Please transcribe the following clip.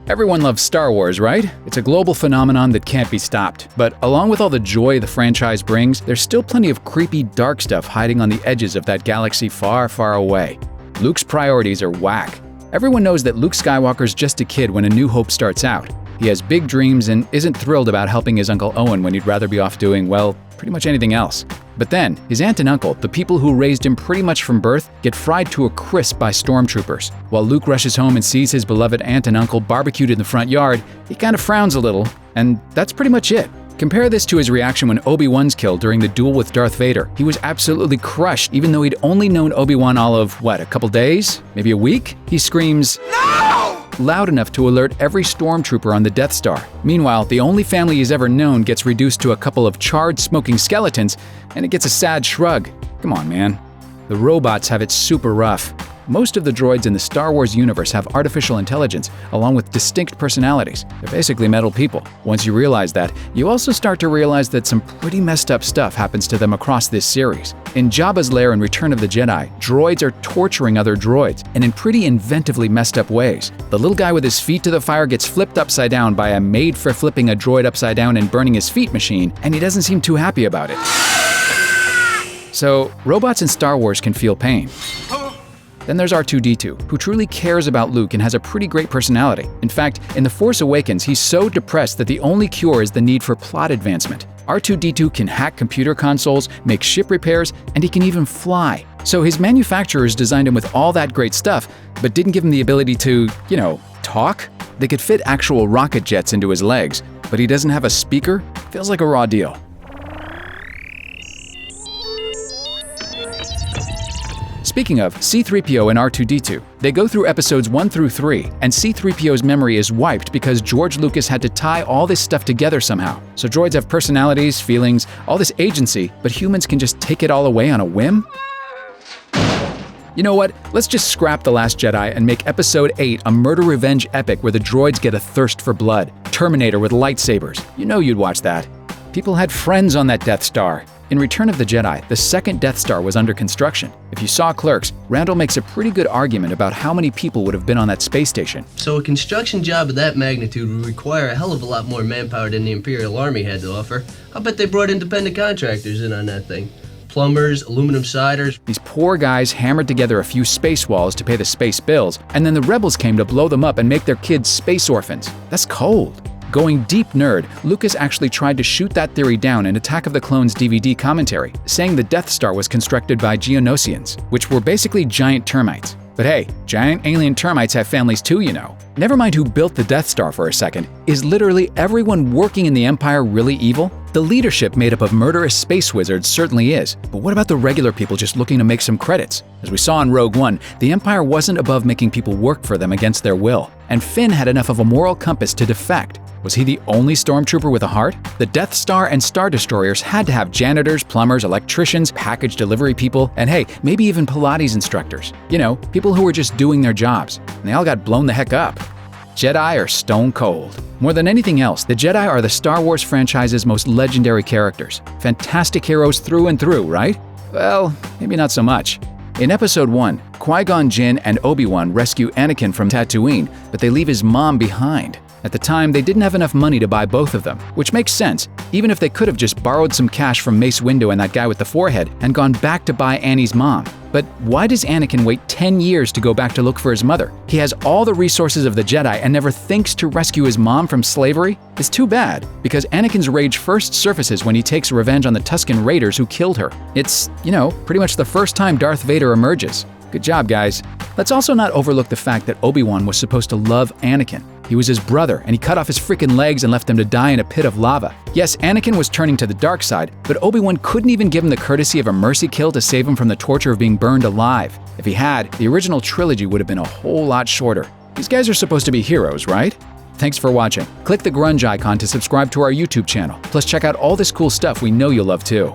Everyone loves Star Wars, right? It's a global phenomenon that can't be stopped. But along with all the joy the franchise brings, there's still plenty of creepy, dark stuff hiding on the edges of that galaxy far, far away. Luke's priorities are whack. Everyone knows that Luke Skywalker's just a kid when A New Hope starts out. He has big dreams and isn't thrilled about helping his Uncle Owen when he'd rather be off doing, well, pretty much anything else. But then, his aunt and uncle, the people who raised him pretty much from birth, get fried to a crisp by stormtroopers. While Luke rushes home and sees his beloved aunt and uncle barbecued in the front yard, he kind of frowns a little, and that's pretty much it. Compare this to his reaction when Obi-Wan's killed during the duel with Darth Vader. He was absolutely crushed, even though he'd only known Obi-Wan all of, a couple days? Maybe a week? He screams, "No!" loud enough to alert every stormtrooper on the Death Star. Meanwhile, the only family he's ever known gets reduced to a couple of charred, smoking skeletons, and it gets a sad shrug. Come on, man. The robots have it super rough. Most of the droids in the Star Wars universe have artificial intelligence, along with distinct personalities. They're basically metal people. Once you realize that, you also start to realize that some pretty messed up stuff happens to them across this series. In Jabba's lair in Return of the Jedi, droids are torturing other droids, and in pretty inventively messed up ways. The little guy with his feet to the fire gets flipped upside down by a made-for-flipping a droid upside down and burning his feet machine, and he doesn't seem too happy about it. So, robots in Star Wars can feel pain. Then there's R2-D2, who truly cares about Luke and has a pretty great personality. In fact, in The Force Awakens, he's so depressed that the only cure is the need for plot advancement. R2-D2 can hack computer consoles, make ship repairs, and he can even fly. So his manufacturers designed him with all that great stuff, but didn't give him the ability to, talk? They could fit actual rocket jets into his legs, but he doesn't have a speaker? Feels like a raw deal. Speaking of, C-3PO and R2-D2, they go through episodes 1 through 3, and C-3PO's memory is wiped because George Lucas had to tie all this stuff together somehow. So droids have personalities, feelings, all this agency, but humans can just take it all away on a whim? You know what? Let's just scrap The Last Jedi and make Episode 8 a murder-revenge epic where the droids get a thirst for blood. Terminator with lightsabers. You know you'd watch that. People had friends on that Death Star. In Return of the Jedi, the second Death Star was under construction. If you saw Clerks, Randall makes a pretty good argument about how many people would have been on that space station. So a construction job of that magnitude would require a hell of a lot more manpower than the Imperial Army had to offer. I bet they brought independent contractors in on that thing. Plumbers, aluminum siders. These poor guys hammered together a few space walls to pay the space bills, and then the rebels came to blow them up and make their kids space orphans. That's cold. Going deep nerd, Lucas actually tried to shoot that theory down in Attack of the Clones DVD commentary, saying the Death Star was constructed by Geonosians, which were basically giant termites. But hey, giant alien termites have families too, you know. Never mind who built the Death Star for a second. Is literally everyone working in the Empire really evil? The leadership made up of murderous space wizards certainly is, but what about the regular people just looking to make some credits? As we saw in Rogue One, the Empire wasn't above making people work for them against their will, and Finn had enough of a moral compass to defect. Was he the only stormtrooper with a heart? The Death Star and Star Destroyers had to have janitors, plumbers, electricians, package delivery people, and hey, maybe even Pilates instructors. You know, people who were just doing their jobs, and they all got blown the heck up. Jedi are stone cold. More than anything else, the Jedi are the Star Wars franchise's most legendary characters. Fantastic heroes through and through, right? Well, maybe not so much. In Episode 1, Qui-Gon Jinn and Obi-Wan rescue Anakin from Tatooine, but they leave his mom behind. At the time, they didn't have enough money to buy both of them, which makes sense, even if they could have just borrowed some cash from Mace Windu and that guy with the forehead and gone back to buy Annie's mom. But why does Anakin wait 10 years to go back to look for his mother? He has all the resources of the Jedi and never thinks to rescue his mom from slavery? It's too bad, because Anakin's rage first surfaces when he takes revenge on the Tusken Raiders who killed her. It's, pretty much the first time Darth Vader emerges. Good job, guys. Let's also not overlook the fact that Obi-Wan was supposed to love Anakin. He was his brother, and he cut off his freaking legs and left him to die in a pit of lava. Yes, Anakin was turning to the dark side, but Obi-Wan couldn't even give him the courtesy of a mercy kill to save him from the torture of being burned alive. If he had, the original trilogy would have been a whole lot shorter. These guys are supposed to be heroes, right? Thanks for watching. Click the grunge icon to subscribe to our YouTube channel. Plus check out all this cool stuff we know you'll love too.